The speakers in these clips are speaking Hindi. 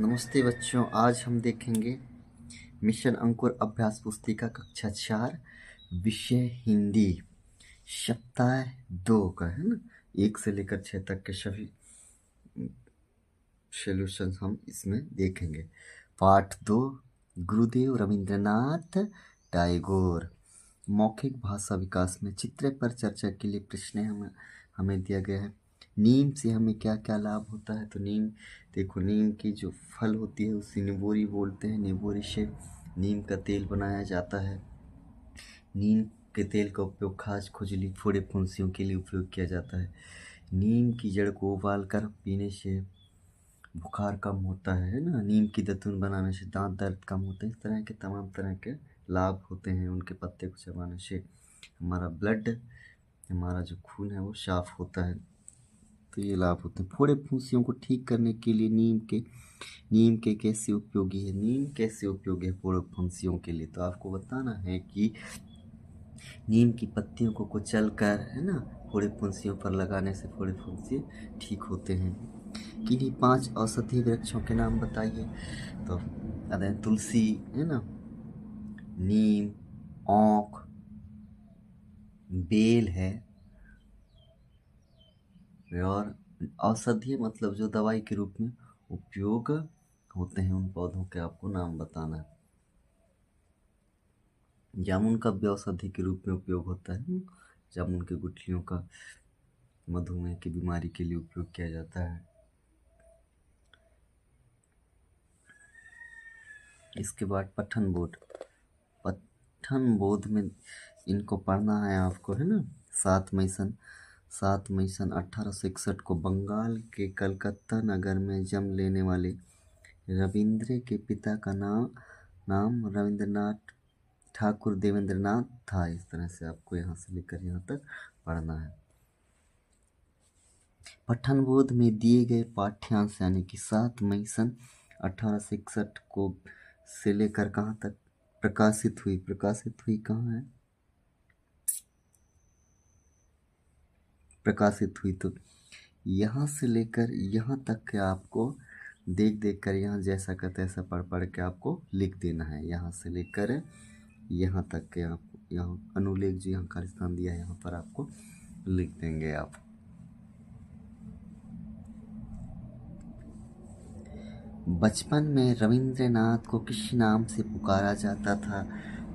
नमस्ते बच्चों, आज हम देखेंगे मिशन अंकुर अभ्यास पुस्तिका कक्षा 4 विषय हिंदी सप्ताह 2 का है ना। 1 से लेकर 6 तक के सभी सॉल्यूशन हम इसमें देखेंगे। पाठ 2 गुरुदेव रविंद्रनाथ टैगोर। मौखिक भाषा विकास में चित्र पर चर्चा के लिए प्रश्न हमें दिया गया है। नीम से हमें क्या क्या लाभ होता है। तो नीम देखो, नीम की जो फल होती है उसे निबोरी बोलते हैं। निबोरी से नीम का तेल बनाया जाता है। नीम के तेल का उपयोग खाज, खुजली, फोड़े, फुंसियों के लिए उपयोग किया जाता है। नीम की जड़ को उबालकर पीने से बुखार कम होता है ना। नीम की दतून बनाने से दांत दर्द कम होते हैं। इस तरह के तमाम तरह के लाभ होते हैं। उनके पत्ते को चबाने से हमारा ब्लड, हमारा जो खून है वो साफ होता है। तो ये लाभ होते हैं। फोड़े फुंसियों को ठीक करने के लिए नीम के कैसे उपयोगी है। नीम कैसे उपयोगी है फोड़े फुंसियों के लिए, तो आपको बताना है कि नीम की पत्तियों को कुचल कर है ना फोड़े फुंसियों पर लगाने से फोड़े फुंसी ठीक होते हैं। किन्हीं 5 औषधीय वृक्षों के नाम बताइए। तो अरे तुलसी है ना, नीम, औंख, बेल है, और औषधीय मतलब जो दवाई के रूप में उपयोग होते हैं उन पौधों के आपको नाम बताना है। जामुन का भी औषधि के रूप में उपयोग होता है। जामुन की गुठलियों का मधुमेह की बीमारी के लिए उपयोग किया जाता है। इसके बाद पठन बोध में इनको पढ़ना है आपको है ना। 7 मई सन 1861 को बंगाल के कलकत्ता नगर में जन्म लेने वाले रविंद्र के पिता का नाम रविंद्रनाथ ठाकुर देवेंद्रनाथ था। इस तरह से आपको यहाँ से लेकर यहाँ तक पढ़ना है। पठन बोध में दिए गए पाठ्यांश यानी कि 7 मई सन 1861 को से लेकर कहाँ तक प्रकाशित हुई कहाँ है प्रकाशित हुई, तो यहाँ से लेकर यहाँ तक के आपको देख कर यहाँ जैसा का तैसा पढ़ के आपको लिख देना है। यहाँ से लेकर यहाँ तक के आप यहाँ अनुलेख जो यहाँ का स्थान दिया है यहाँ पर आपको लिख देंगे आप। बचपन में रविंद्रनाथ को किस नाम से पुकारा जाता था।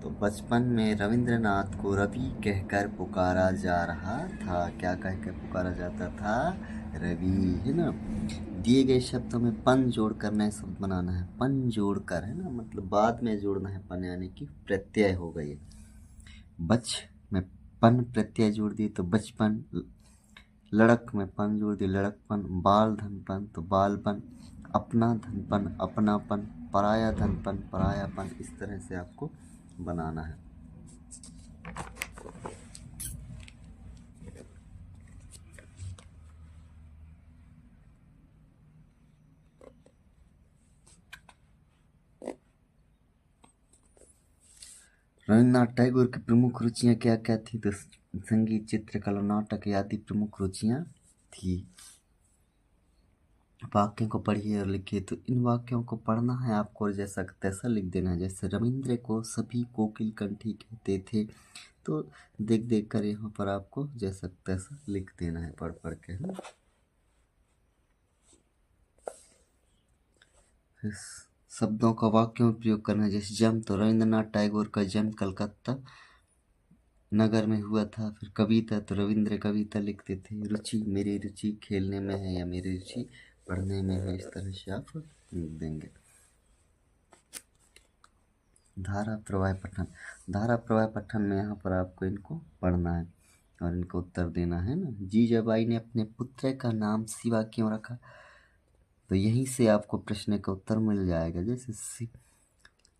तो बचपन में रविंद्रनाथ को रवि कहकर पुकारा जा रहा था। क्या कहकर पुकारा जाता था? रवि है ना। दिए गए शब्दों में पन जोड़कर नए शब्द बनाना है। पन जोड़कर है ना, मतलब बाद में जोड़ना है। पन यानी कि प्रत्यय हो गई। बच में पन प्रत्यय जोड़ दिए तो बचपन। लड़क में पन जोड़ दिए लड़कपन। बाल धनपन तो बालपन। अपना धनपन अपनापन। पराया धनपन परायापन। इस तरह से आपको बनाना है। रविन्द्रनाथ टैगोर की प्रमुख रुचियां क्या क्या थी। तो संगीत, चित्रकला, नाटक आदि प्रमुख रुचियां थी। वाक्यों को पढ़िए और लिखिए। तो इन वाक्यों को पढ़ना है आपको और जैसा तैसा लिख देना है। जैसे रविंद्र को सभी कोकिल कंठी कहते थे, तो देख कर यहाँ पर आपको जैसा तैसा लिख देना है पढ़ के है। शब्दों का वाक्यों में प्रयोग करना है। जैसे जन्म, तो रविंद्रनाथ टैगोर का जन्म कलकत्ता नगर में हुआ था। फिर कविता, तो रविंद्र कविता लिखते थे। रुचि, मेरी रुचि खेलने में है या मेरी रुचि पढ़ने में है। इस तरह से आप लिख देंगे। धारा प्रवाह पठन में यहाँ पर आपको इनको पढ़ना है और इनको उत्तर देना है ना। जीजाबाई ने अपने पुत्र का नाम शिवा क्यों रखा। तो यहीं से आपको प्रश्न का उत्तर मिल जाएगा। जैसे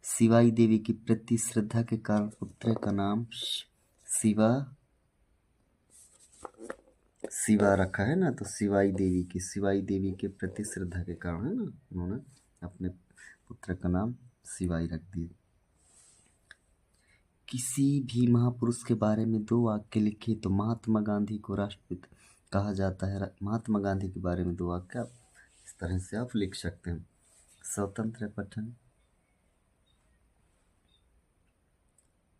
शिवाई देवी की प्रति श्रद्धा के कारण पुत्र का नाम शिवा रखा है ना। तो शिवाई देवी के प्रति श्रद्धा के कारण है ना उन्होंने अपने पुत्र का नाम शिवाई रख दिया। किसी भी महापुरुष के बारे में 2 वाक्य लिखिए। तो महात्मा गांधी को राष्ट्रपिता कहा जाता है। महात्मा गांधी के बारे में 2 वाक्य इस तरह से आप लिख सकते हैं। स्वतंत्र पठन।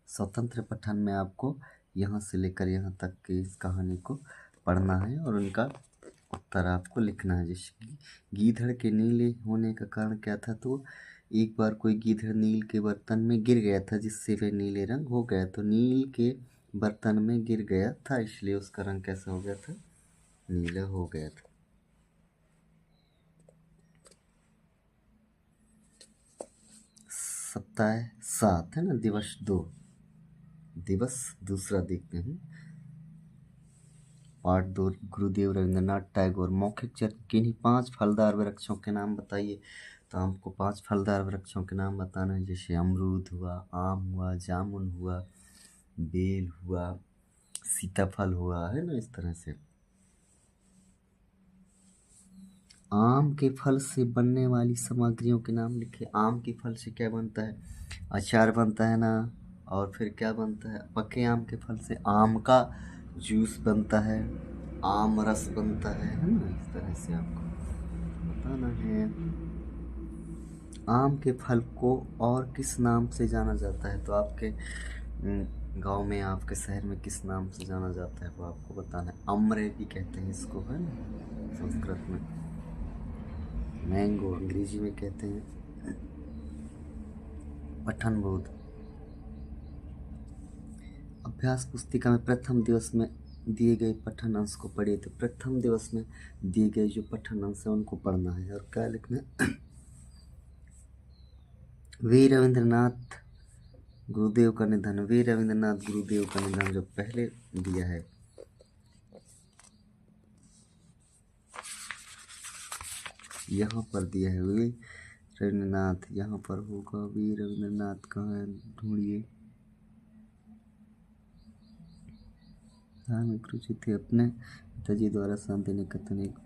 स्वतंत्र पठन में आपको यहाँ से लेकर यहाँ तक की इस कहानी को पढ़ना है और उनका उत्तर आपको लिखना है। जैसे गीधड़ के नीले होने का कारण क्या था, तो एक बार कोई गीधड़ नील के बर्तन में गिर गया था, जिससे वह नीले रंग हो गया। तो नील के बर्तन में गिर गया था, इसलिए उसका रंग कैसा हो गया था, नीला हो गया था। सप्ताह 7 है ना, दिवस 2, दिवस दूसरा देखते हैं। पार्ट 2, गुरुदेव रविंद्रनाथ टैगोर। मौखिक चर्चा। किन्हीं 5 फलदार वृक्षों के नाम बताइए। तो हमको 5 फलदार वृक्षों के नाम बताना है, जैसे अमरूद हुआ, आम हुआ, जामुन हुआ, बेल हुआ, सीताफल हुआ, है ना, इस तरह से। आम के फल से बनने वाली सामग्रियों के नाम लिखे। आम के फल से क्या बनता है, अचार बनता है ना, और फिर क्या बनता है, पके आम के फल से आम का जूस बनता है, आम रस बनता है ना, इस तरह से आपको बताना है। आम के फल को और किस नाम से जाना जाता है, तो आपके गांव में, आपके शहर में किस नाम से जाना जाता है वो आपको बताना है। अमरे भी कहते हैं इसको, है ना, संस्कृत में। मैंगो अंग्रेजी में कहते हैं। पठन बोध। अभ्यास पुस्तिका में प्रथम दिवस में दिए गए पठन अंश को पढ़िए। तो प्रथम दिवस में दिए गए जो पठन अंश है उनको पढ़ना है और क्या लिखना है। वीर रविंद्रनाथ गुरुदेव का निधन। वीर रविंद्रनाथ गुरुदेव का निधन जो पहले दिया है, यहाँ पर दिया है वीर रविंद्रनाथ, यहाँ पर होगा वीर रविंद्रनाथ, कहाँ है, ढूंढिए। धार्मिक रुचि थी, अपने पिताजी द्वारा शांति निकेतन एक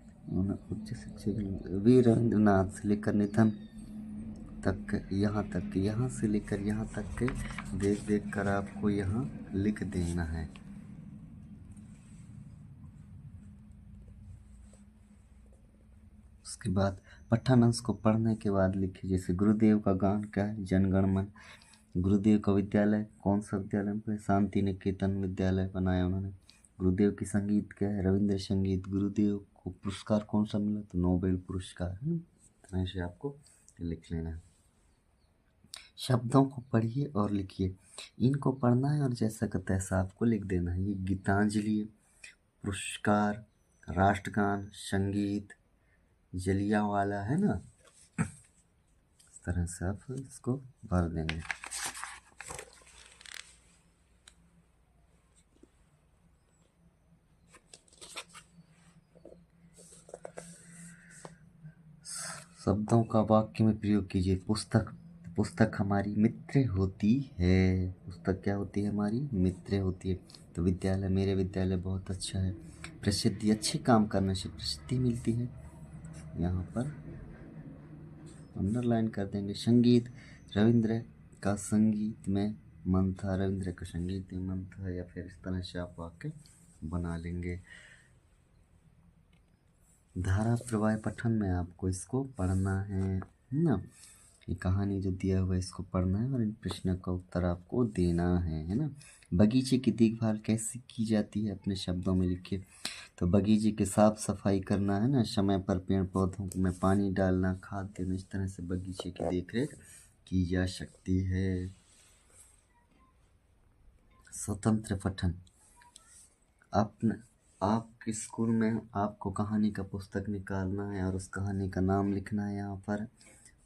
उच्च शिक्षक। वीर रविंद्रनाथ से लेकर निधन तक, यहाँ तक, यहाँ से लेकर यहाँ तक के देख देख कर आपको यहाँ लिख देना है। उसके बाद पठन अंश को पढ़ने के बाद लिखिए। जैसे गुरुदेव का गान क्या है, जनगण मन। गुरुदेव का विद्यालय कौन सा विद्यालय पे, शांति निकेतन विद्यालय बनाया उन्होंने। गुरुदेव की संगीत क्या है, रविंद्र संगीत। गुरुदेव को पुरस्कार कौन सा मिला, तो नोबेल पुरस्कार, है ना, तरह से आपको लिख लेना है। शब्दों को पढ़िए और लिखिए। इनको पढ़ना है और जैसा का तैसा आपको लिख देना है। ये गीतांजलि, पुरस्कार, राष्ट्रगान, संगीत, जलियांवाला, है ना, इस तरह से आप इसको भर देंगे। शब्दों का वाक्य में प्रयोग कीजिए। पुस्तक, पुस्तक हमारी मित्र होती है। पुस्तक क्या होती है, हमारी मित्र होती है। तो विद्यालय, मेरे विद्यालय बहुत अच्छा है। प्रसिद्धि, अच्छे काम करने से प्रसिद्धि मिलती है, यहाँ पर अंडरलाइन कर देंगे। संगीत, रविंद्र का संगीत में मन था, रविंद्र का संगीत में मन था, या फिर इस तरह से आप वाक्य बना लेंगे। धारा प्रवाह पठन में आपको इसको पढ़ना है ना, ये कहानी जो दिया हुआ है इसको पढ़ना है और इन प्रश्नों का उत्तर आपको देना है ना। बगीचे की देखभाल कैसे की जाती है, अपने शब्दों में लिखिए। तो बगीचे की साफ सफाई करना है ना, समय पर पेड़ पौधों में पानी डालना, खाद देना, इस तरह से बगीचे की देखरेख की जा सकती है। स्वतंत्र पठन। आपके स्कूल में आपको कहानी का पुस्तक निकालना है और उस कहानी का नाम लिखना है यहाँ पर,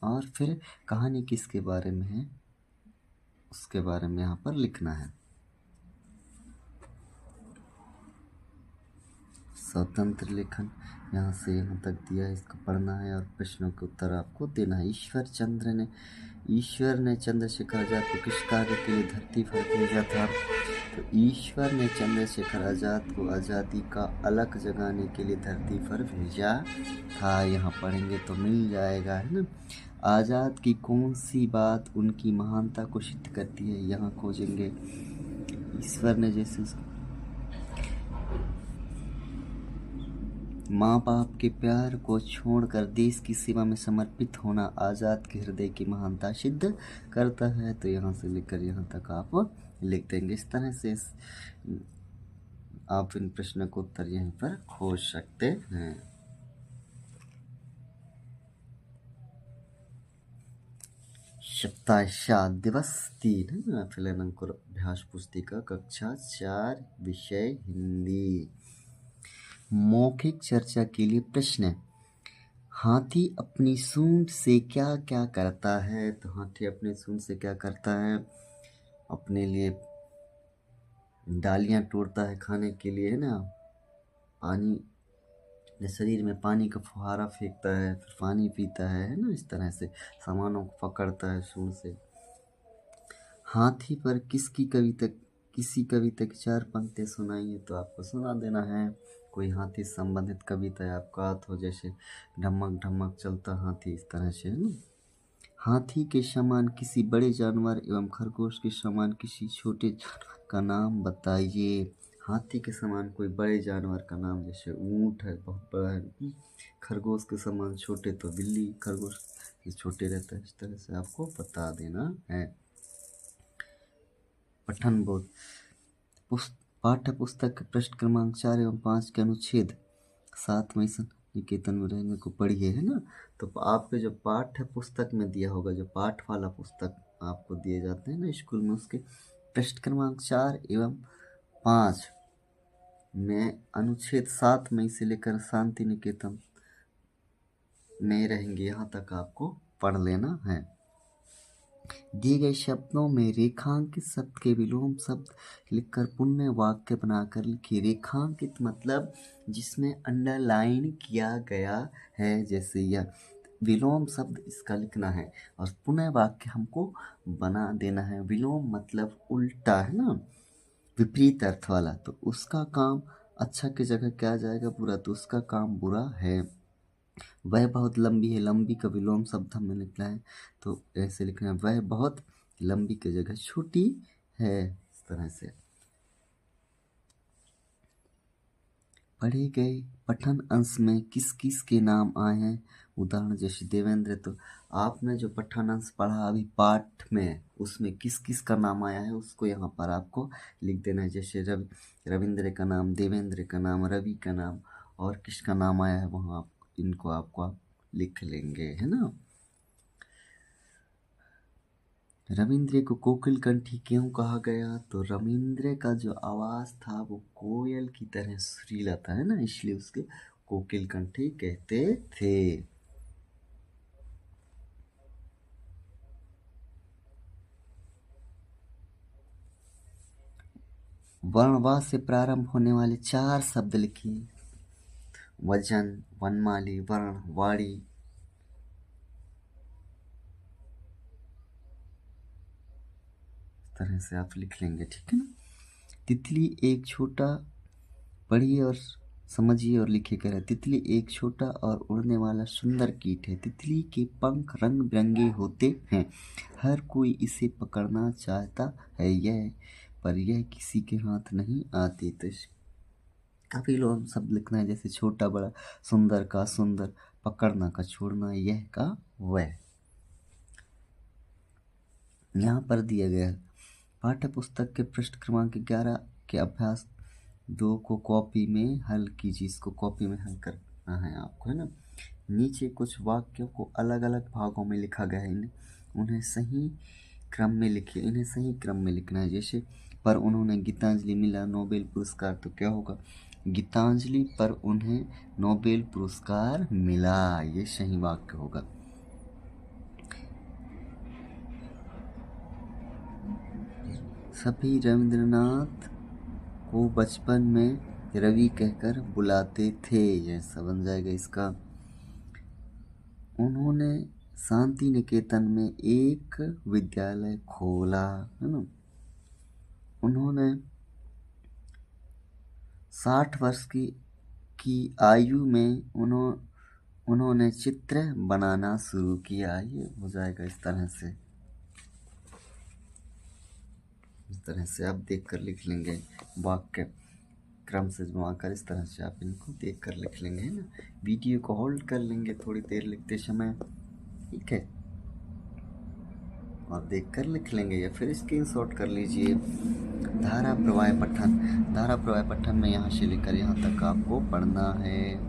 और फिर कहानी किसके बारे में है उसके बारे में यहाँ पर लिखना है। स्वतंत्र लेखन यहाँ से यहाँ तक दिया है, इसको पढ़ना है और प्रश्नों के उत्तर आपको देना है। ईश्वर ने चंद्रशेखर आजाद को किस कार्य के लिए धरती पर भेजा था, तो ईश्वर ने चंद्रशेखर आजाद को आज़ादी का अलग जगाने के लिए धरती पर भेजा था। यहाँ पढ़ेंगे तो मिल जाएगा, है ना। आज़ाद की कौन सी बात उनकी महानता को सिद्ध करती है, यहाँ खोजेंगे। ईश्वर ने जैसे माँ बाप के प्यार को छोड़कर देश की सेवा में समर्पित होना आज़ाद के हृदय की महानता सिद्ध करता है। तो यहाँ से लेकर यहाँ तक आप लिख देंगे। इस तरह से आप इन प्रश्नों को उत्तर यहीं पर खोज सकते हैं। सप्ताह दिवस 3 फिलन अंकुर अभ्यास पुस्तिका कक्षा 4 विषय हिंदी। मौखिक चर्चा के लिए प्रश्न। हाथी अपनी सूंड से क्या क्या करता है? तो हाथी अपनी सूंड से क्या करता है? अपने लिए डालियां तोड़ता है खाने के लिए, है ना। पानी, शरीर में पानी का फुहारा फेंकता है, फिर पानी पीता है ना। इस तरह से सामानों को पकड़ता है सूंड से। हाथी पर किसी कविता की 4 पंक्तियाँ सुनाइए। तो आपको सुना देना है। कोई हाथी संबंधित कविता आपका हाथ हो, जैसे ढमक ढमक चलता हाथी, इस तरह से, है ना। हाथी के समान किसी बड़े जानवर एवं खरगोश के समान किसी छोटे जानवर का नाम बताइए। हाथी के समान कोई बड़े जानवर का नाम, जैसे ऊंट है, बहुत बड़ा है। खरगोश के समान छोटे तो बिल्ली, खरगोश से छोटे रहता है। इस तरह से आपको बता देना है। पठन बोध। पाठ्य पुस्तक के पृष्ठ क्रमांक 4 एवं 5 के अनुच्छेद 7 में निकेतन में रहेंगे को पढ़िए, है ना। तो आपके जो पाठ्य पुस्तक में दिया होगा, जो पाठ वाला पुस्तक आपको दिए जाते हैं ना स्कूल में, उसके पृष्ठ क्रमांक 4 एवं 5 में अनुच्छेद 7 में से लेकर शांति निकेतन में रहेंगे, यहाँ तक आपको पढ़ लेना है। दिए गए शब्दों में रेखांकित शब्द के विलोम शब्द लिखकर पुण्य वाक्य बनाकर लिखिए। रेखांकित मतलब जिसमें अंडरलाइन किया गया है, जैसे यह विलोम शब्द इसका लिखना है, और पुण्य वाक्य हमको बना देना है। विलोम मतलब उल्टा, है ना, विपरीत अर्थ वाला। तो उसका काम अच्छा की जगह क्या जाएगा? बुरा। तो उसका काम बुरा है। वह बहुत लंबी है, लंबी का विलोम शब्द हमने लिखना है, तो ऐसे लिखना है, वह बहुत लंबी की जगह छोटी है। इस तरह से पढ़े गए पठन अंश में किस किस के नाम आए हैं? उदाहरण जैसे देवेंद्र। तो आपने जो पठन अंश पढ़ा अभी पाठ में, उसमें किस किस का नाम आया है उसको यहाँ पर आपको लिख देना है। जैसे रविंद्र का नाम, देवेंद्र का नाम, रवि का नाम, और किसका नाम आया है वहाँ इनको आपको लिख लेंगे, है ना। रविंद्र को कोकिल कंठी क्यों कहा गया? तो रविंद्र का जो आवाज था वो कोयल की तरह सुरीला था, है ना, इसलिए उसके कोकिल कंठी कहते थे। वर्णवा से प्रारंभ होने वाले 4 शब्द लिखिए। वजन, वनमाली, वर्ण, वाणी। इस तरह से आप लिख लेंगे, ठीक है ना। तितली एक छोटा, पढ़िए और समझिए और लिखिए। कह रहा है, तितली एक छोटा और उड़ने वाला सुंदर कीट है। तितली के पंख रंग बिरंगे होते हैं। हर कोई इसे पकड़ना चाहता है, पर यह किसी के हाथ नहीं आती। तो काफी लोग शब्द लिखना है, जैसे छोटा बड़ा, सुंदर का सुंदर, पकड़ना का छोड़ना, यह का वह। यहाँ पर दिया गया है पाठ्य पुस्तक के पृष्ठ क्रमांक 11 के अभ्यास 2 को कॉपी में हल कीजिए। इसको कॉपी में हल करना है आपको, है ना। नीचे कुछ वाक्यों को अलग अलग भागों में लिखा गया है, उन्हें सही क्रम में लिखिए। इन्हें सही क्रम में लिखना है। जैसे पर उन्होंने गीतांजलि मिला नोबेल पुरस्कार, तो क्या होगा? गीतांजलि पर उन्हें नोबेल पुरस्कार मिला, ये सही वाक्य होगा। सभी रविंद्रनाथ को बचपन में रवि कहकर बुलाते थे, यह सब बन जाएगा इसका। उन्होंने शांति निकेतन में एक विद्यालय खोला, है ना। उन्होंने 60 वर्ष की आयु में उन्होंने चित्र बनाना शुरू किया। ये हो जाएगा इस तरह से। इस तरह से आप देखकर लिख लेंगे वाक्य। क्रम से जमाकर इस तरह से आप इनको देख कर लिख लेंगे, है ना। वीडियो को होल्ड कर लेंगे थोड़ी देर लिखते समय, ठीक है, और देख कर लिख लेंगे या फिर स्क्रीनशॉट कर लीजिए। धारा प्रवाह पठन, धारा प्रवाह पठन में यहाँ से लेकर यहाँ तक आपको पढ़ना है।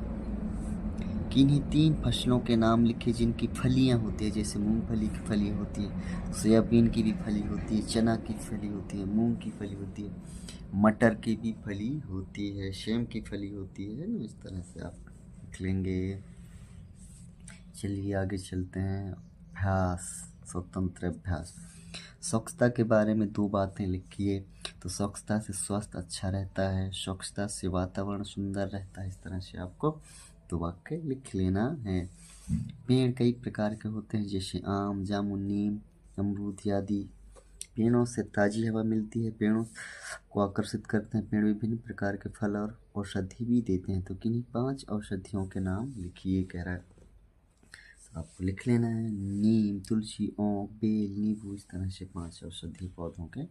किन्हीं 3 फसलों के नाम लिखे जिनकी फलियां होती है, जैसे मूंगफली की फली होती है, सोयाबीन की भी फली होती है, चना की फली होती है, मूंग की फली होती है, मटर की भी फली होती है, सेम की फली होती है ना। इस तरह से आप लिख लेंगे। चलिए आगे चलते हैं। अभ्यास, स्वतंत्र अभ्यास। स्वच्छता के बारे में 2 बातें लिखिए। तो स्वच्छता से स्वास्थ्य अच्छा रहता है, स्वच्छता से वातावरण सुंदर रहता है। इस तरह से आपको 2 वाक्य लिख लेना है। पेड़ कई प्रकार के होते हैं, जैसे आम, जामुन, नीम, अमरूद आदि। पेड़ों से ताजी हवा मिलती है, पेड़ों को आकर्षित करते हैं। पेड़ विभिन्न प्रकार के फल और औषधि भी देते हैं। तो किन्हीं 5 औषधियों के नाम लिखिए, कह रहा है। तो आपको लिख लेना है नीम, तुलसी, ओंक, बेल, नींबू। इस तरह से 5 औषधीय पौधों के,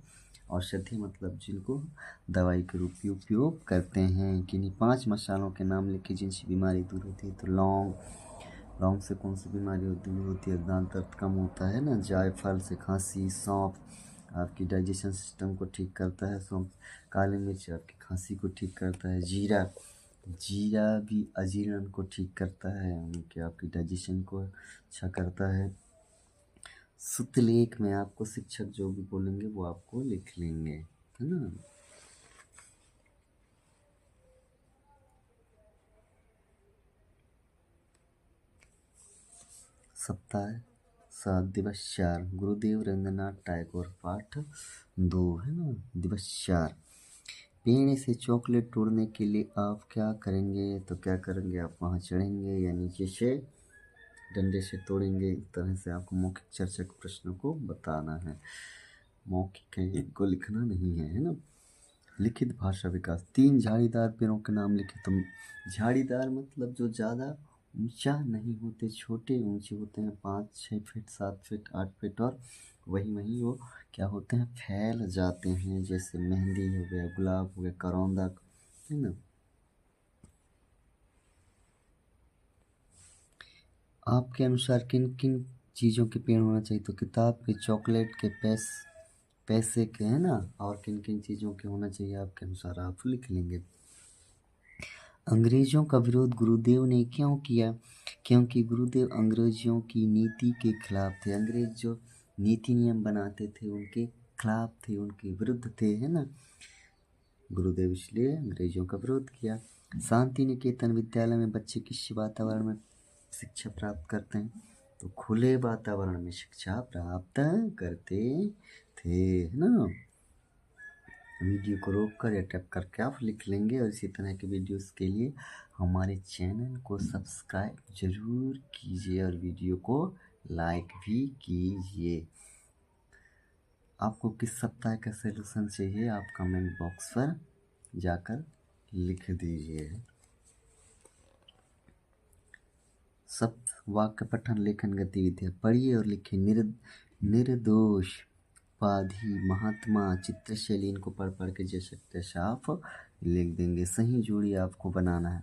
औषधि मतलब जिनको दवाई के रूप में उपयोग करते हैं। किन्हीं 5 मसालों के नाम लिखिए जिनसे बीमारी दूर होती है। तो लौंग, लौंग से कौन सी बीमारी दूर होती है? दांत दर्द कम होता है ना। जायफल से खांसी। सौंफ आपकी डाइजेशन सिस्टम को ठीक करता है। सौंफ, काली मिर्च आपकी खांसी को ठीक करता है। जीरा, जीरा भी अजीर्ण को ठीक करता है, उनके आपकी डाइजेशन को अच्छा करता है। सुतलेख में आपको शिक्षक जो भी बोलेंगे वो आपको लिख लेंगे, है ना। सप्ताह 7 दिवस 4, गुरुदेव रविंद्रनाथ टैगोर, पाठ 2, है ना। दिवस 4, पेड़ से चॉकलेट तोड़ने के लिए आप क्या करेंगे? तो क्या करेंगे, आप वहाँ चढ़ेंगे या नीचे से डंडे से तोड़ेंगे। इस तरह से आपको मौखिक चर्चा के प्रश्नों को बताना है। मौखिक है, इनको लिखना नहीं है ना। लिखित भाषा विकास। 3 झाड़ीदार पेड़ों के नाम लिखे। तो झाड़ीदार मतलब जो ज़्यादा ऊंचा नहीं होते, छोटे ऊंचे होते हैं, 5-6 फीट, 7 फीट, 8 फीट, और वहीं वहीं वो क्या होते हैं, फैल जाते हैं। जैसे मेहंदी हो गया, गुलाब हो गया, करौंदा, है ना। आपके अनुसार किन किन चीज़ों के पेड़ होना चाहिए? तो किताब के, चॉकलेट के, पैसे के, है ना। और किन किन चीज़ों के होना चाहिए आपके अनुसार, आप लिख लेंगे। अंग्रेजों का विरोध गुरुदेव ने क्यों किया? क्योंकि गुरुदेव अंग्रेजों की नीति के खिलाफ थे। अंग्रेज जो नीति नियम बनाते थे उनके खिलाफ थे, उनके विरुद्ध थे, है ना। गुरुदेव इसलिए अंग्रेजों का विरोध किया। शांति निकेतन विद्यालय में बच्चे किस वातावरण में शिक्षा प्राप्त करते हैं? तो खुले वातावरण में शिक्षा प्राप्त करते थे, है ना। वीडियो को रोक कर या टैप करके आप लिख लेंगे। और इसी तरह के वीडियोस के लिए हमारे चैनल को सब्सक्राइब जरूर कीजिए और वीडियो को लाइक भी कीजिए। आपको किस सप्ताह का सलूशन चाहिए, आप कमेंट बॉक्स पर जाकर लिख दीजिए। सप्त वाक्य पठन लेखन गतिविधियाँ पढ़िए और लिखिए। निर्दोष, उपाधि, महात्मा, चित्रशैली, इनको पढ़ पढ़ के जैसे तैसे आप लिख देंगे। सही जोड़ी आपको बनाना है।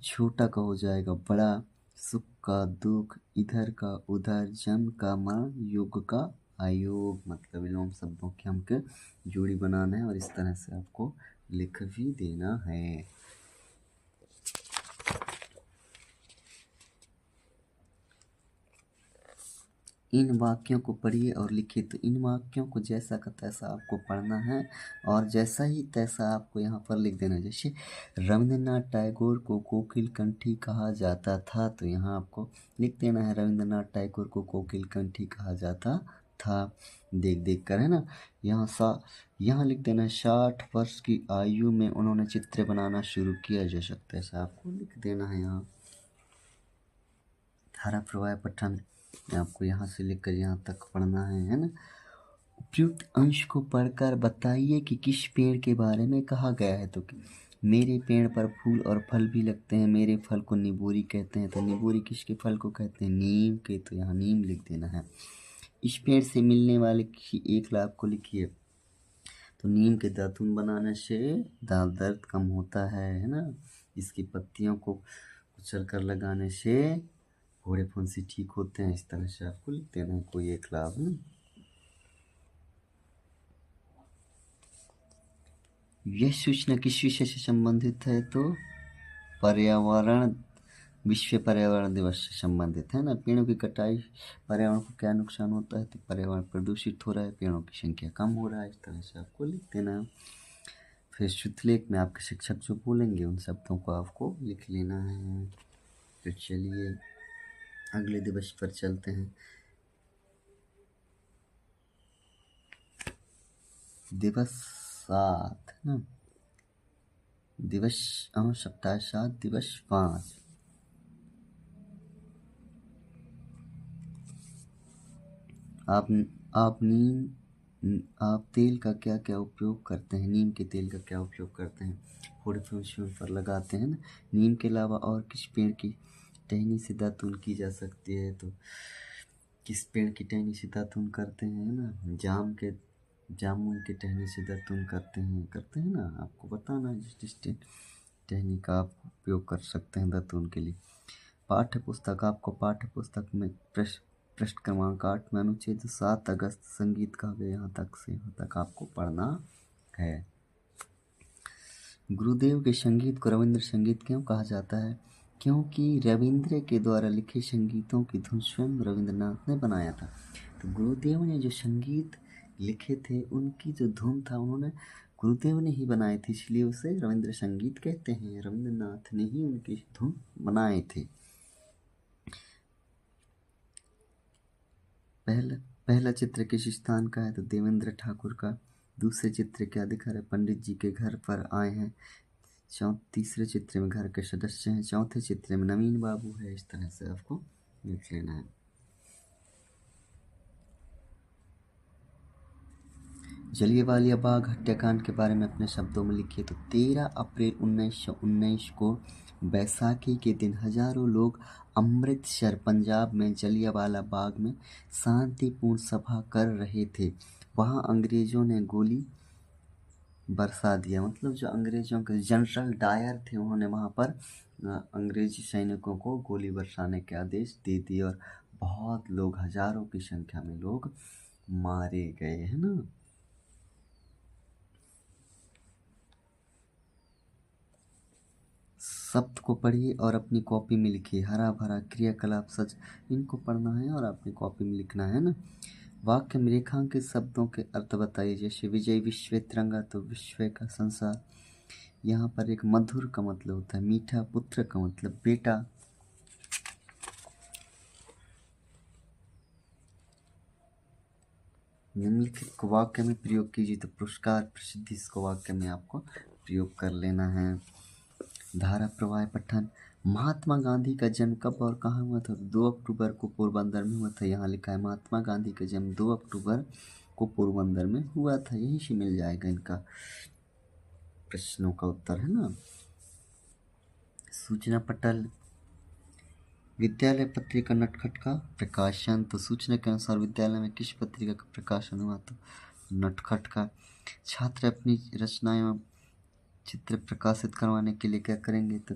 छोटा का हो जाएगा बड़ा, सुख का दुख, इधर का उधर, जन्म का मरण, योग का अयोग, मतलब विलोम शब्दों की हमको जोड़ी बनाना है और इस तरह से आपको लिख भी देना है। इन वाक्यों को पढ़िए और लिखिए। तो इन वाक्यों को जैसा का तैसा आपको पढ़ना है और जैसा ही तैसा आपको यहाँ पर लिख देना है। जैसे रविंद्रनाथ टैगोर को कोकिल कंठी कहा जाता था, तो यहाँ आपको लिख देना है रविंद्रनाथ टैगोर को कोकिल कंठी कहा जाता था। देख देख कर, है ना। यहाँ लिख देना है 60 वर्ष की आयु में उन्होंने चित्र बनाना शुरू किया। जैसा तैसा आपको लिख देना है। यहाँ धारा प्रवाह पठन आपको यहाँ से लेकर यहाँ तक पढ़ना है ना। उपयुक्त अंश को पढ़कर बताइए कि किस पेड़ के बारे में कहा गया है। तो मेरे पेड़ पर फूल और फल भी लगते हैं, मेरे फल को निबोरी कहते हैं। तो निबोरी किसके फल को कहते हैं? नीम के। तो यहाँ नीम लिख देना है। इस पेड़ से मिलने वाले किसी एक लाभ को लिखिए। तो नीम के दातुन बनाने से दांत दर्द कम होता है ना। इसकी पत्तियों को कुचल कर लगाने से फोड़े फुंसी ठीक होते हैं। इस तरह से आपको लिख देना है कोई एक लाभ ना। यह सूचना किस विषय से संबंधित है? तो पर्यावरण, विश्व पर्यावरण दिवस से संबंधित है ना। पेड़ों की कटाई पर्यावरण को क्या नुकसान होता है? तो पर्यावरण प्रदूषित हो रहा है, पेड़ों की संख्या कम हो रहा है। इस तरह से आपको लिख देना है। फिर शुद्धलेख में आपके शिक्षक जो बोलेंगे उन शब्दों को आपको लिख लेना है। तो चलिए अगले दिवस पर चलते हैं। दिवस 7 है ना। दिवस सप्ताह 7 दिवस 5। आप तेल का क्या क्या उपयोग करते हैं? नीम के तेल का क्या उपयोग करते हैं? फोड़े फुंसियों पर लगाते हैं ना। नीम के अलावा और किस पेड़ की टहनी से दातुन की जा सकती है? तो किस पेड़ की टहनी से दातुन करते हैं ना। जामुन के टहनी से दातुन करते हैं ना। आपको बताना जिस टहनी का आप उपयोग कर सकते हैं दातुन के लिए। पाठ्य पुस्तक, आपको पाठ्य पुस्तक में पृष्ठ क्रमांक 8 में अनुच्छेद 7 अगस्त संगीत का यहाँ तक आपको पढ़ना है। गुरुदेव के संगीत को रविंद्र संगीत क्यों कहा जाता है? क्योंकि रविंद्र के द्वारा लिखे संगीतों की धुन स्वयं रविंद्रनाथ ने बनाया था। तो गुरुदेव ने जो संगीत लिखे थे उनकी जो धुन था उन्होंने गुरुदेव ने ही बनाए थे, इसलिए उसे रविंद्र संगीत कहते हैं। रविंद्रनाथ ने ही उनकी धुन बनाए थे। पहला चित्र किस स्थान का है? तो देवेंद्र ठाकुर का। दूसरे चित्र क्या दिखा रहे? पंडित जी के घर पर आए हैं। तीसरे चित्र में घर के सदस्य हैं। चौथे चित्र में नवीन बाबू है। इस तरह से आपको लिख लेना है। जलियांवाला बाग हत्याकांड के बारे में अपने शब्दों में लिखिए। तो 13 अप्रैल 1919 को बैसाखी के दिन हजारों लोग अमृतसर पंजाब में जलियांवाला बाग में शांतिपूर्ण सभा कर रहे थे। वहां अंग्रेजों ने गोली बरसा दिया। मतलब जो अंग्रेजों के जनरल डायर थे उन्होंने वहां पर अंग्रेजी सैनिकों को गोली बरसाने के आदेश दे दिए और बहुत लोग, हजारों की संख्या में लोग मारे गए है ना। शब्द को पढ़िए और अपनी कॉपी में लिखिए। हरा भरा, क्रियाकलाप, सच, इनको पढ़ना है और अपनी कॉपी में लिखना है ना। वाक्य में रेखांकित शब्दों के अर्थ बताइए। जैसे विजय विश्व तिरंगा, तो विश्व का संसार। यहाँ पर एक मधुर का मतलब होता है मीठा, पुत्र का मतलब बेटा। निम्नलिखित को वाक्य में प्रयोग कीजिए। तो पुरस्कार, प्रसिद्धि, इसको वाक्य में आपको प्रयोग कर लेना है। धारा प्रवाह पठन। महात्मा गांधी का जन्म कब और कहाँ हुआ था? 2 अक्टूबर को पोरबंदर में हुआ था। यहाँ लिखा है महात्मा गांधी का जन्म 2 अक्टूबर को पोरबंदर में हुआ था। यहीं से मिल जाएगा इनका प्रश्नों का उत्तर है ना। सूचना पटल। विद्यालय पत्रिका नटखट का प्रकाशन। तो सूचना के अनुसार विद्यालय में किस पत्रिका का प्रकाशन हुआ? तो नटखट का। छात्र अपनी रचना एवं चित्र प्रकाशित करवाने के लिए क्या करेंगे? तो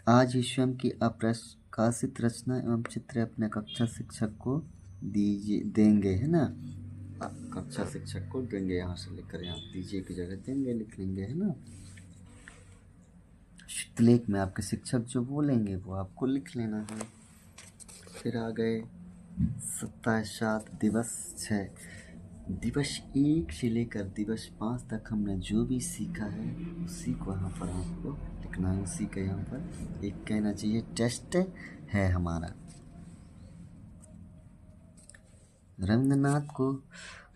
आज ही स्वयं की अप्रकाशित रचना एवं चित्र अपने कक्षा शिक्षक को देंगे है ना। कक्षा शिक्षक को देंगे। यहाँ से लेकर यहाँ दीजिए की जगह देंगे लिख लेंगे है ना। शुद्धलेख में आपके शिक्षक जो बोलेंगे वो आपको लिख लेना है। फिर आ गए सप्ताह 7 दिवस 6। दिवस 1 से लेकर दिवस 5 तक हमने जो भी सीखा है उसी को यहाँ पर आपको लिखना है। उसी का यहाँ पर एक कहना चाहिए टेस्ट है हमारा। रविंद्रनाथ को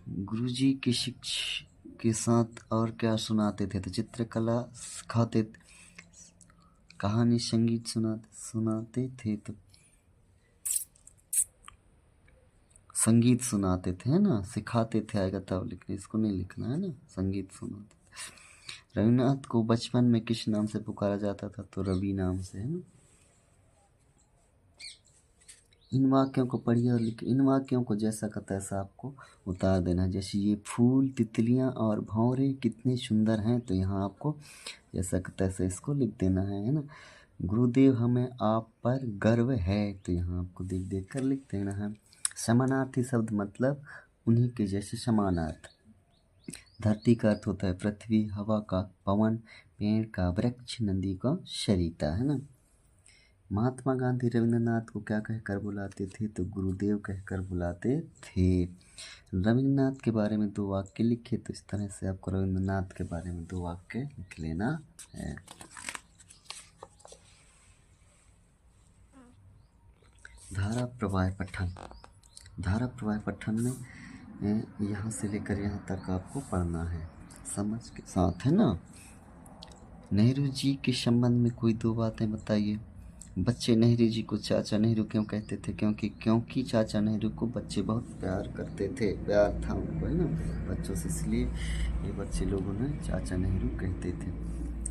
गुरुजी के शिक्षक के साथ और क्या सुनाते थे? तो चित्रकला सिखाते, कहानी, संगीत सुनाते थे। तो संगीत सुनाते थे है ना। सिखाते थे आएगा तब लिखने, इसको नहीं लिखना है ना। संगीत सुनाते थे। रविनाथ को बचपन में किस नाम से पुकारा जाता था? तो रवि नाम से है ना। इन वाक्यों को पढ़िए और लिखिए। इन वाक्यों को जैसा का तैसा आपको उतार देना है। जैसे ये फूल, तितलियां और भंवरे कितने सुंदर हैं, तो यहाँ आपको जैसा का तैसा इसको लिख देना है ना। गुरुदेव हमें आप पर गर्व है, तो यहाँ आपको देख देख कर लिख देना है। समानार्थी शब्द मतलब उन्हीं के जैसे समानार्थ। धरती का अर्थ होता है पृथ्वी, हवा का पवन, पेड़ का वृक्ष, नदी का सरिता, है ना। महात्मा गांधी रविंद्रनाथ को क्या कहकर बुलाते थे, तो गुरुदेव कहकर बुलाते थे। रविंद्रनाथ के बारे में 2 वाक्य लिखे, तो इस तरह से आपको रविंद्रनाथ के बारे में 2 वाक्य लिख लेना है। धारा प्रवाह पठन। धारा प्रवाह पठन में यहाँ से लेकर यहाँ तक आपको पढ़ना है समझ के साथ, है ना। नेहरू जी के संबंध में कोई 2 बातें बताइए। बच्चे नेहरू जी को चाचा नेहरू क्यों कहते थे? क्योंकि चाचा नेहरू को बच्चे बहुत प्यार करते थे, प्यार था उनको, है ना, बच्चों से, इसलिए ये बच्चे लोग उन्हें चाचा नेहरू कहते थे।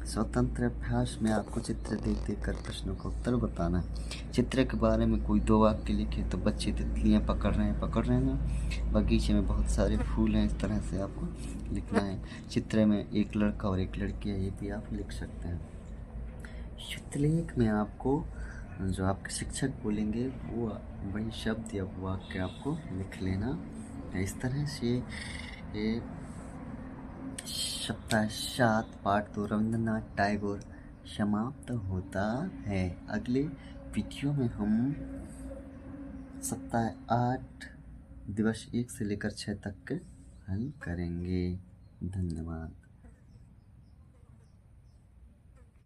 स्वतंत्र अभ्यास में आपको चित्र देख देख कर प्रश्नों का उत्तर बताना है। चित्र के बारे में कोई 2 वाक्य लिखे, तो बच्चे तितलियाँ पकड़ रहे हैं ना, बगीचे में बहुत सारे फूल हैं, इस तरह से आपको लिखना है। चित्र में एक लड़का और एक लड़की है, ये भी आप लिख सकते हैं। शुद्धलेख में आपको जो आपके शिक्षक बोलेंगे वो वही शब्द या वाक्य आपको लिख लेना। इस तरह से ये सप्ताह 7 पार्ट 2 रविंद्रनाथ टैगोर समाप्त होता है। अगले वीडियो में हम सप्ताह 8 दिवस 1 से लेकर 6 तक के हल करेंगे। धन्यवाद।